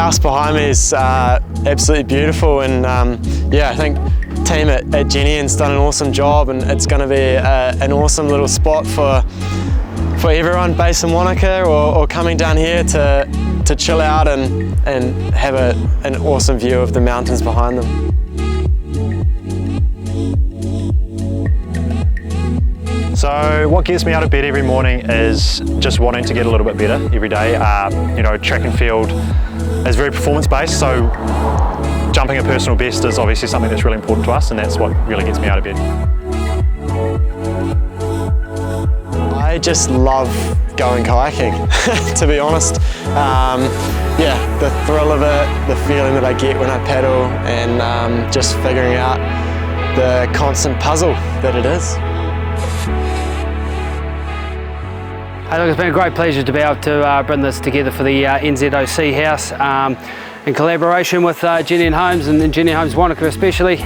house behind me is absolutely beautiful, and yeah, I think team at Jennian's done an awesome job, and it's going to be an awesome little spot for everyone based in Wānaka or coming down here to chill out and have an awesome view of the mountains behind them. So what gets me out of bed every morning is just wanting to get a little bit better every day. You know, track and field is very performance based, so jumping a personal best is obviously something that's really important to us, and that's what really gets me out of bed. I just love going kayaking, to be honest. Yeah, the thrill of it, the feeling that I get when I paddle, and just figuring out the constant puzzle that it is. Look, it's been a great pleasure to be able to bring this together for the NZOC house in collaboration with Jennian Homes and Jennian Homes Wānaka especially.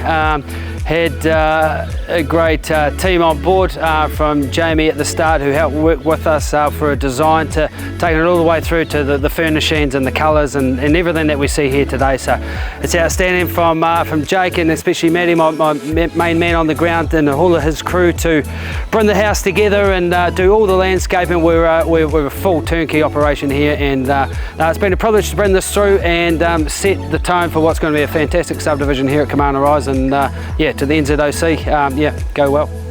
Had a great team on board from Jamie at the start, who helped work with us for a design, to taking it all the way through to the furnishings and the colours and everything that we see here today. So it's outstanding from Jake, and especially Matty, my main man on the ground, and all of his crew, to bring the house together and do all the landscaping. We're a full turnkey operation here, and it's been a privilege to bring this through and set the tone for what's going to be a fantastic subdivision here at Kāmana Rise, and yeah, to the NZOC, yeah, go well.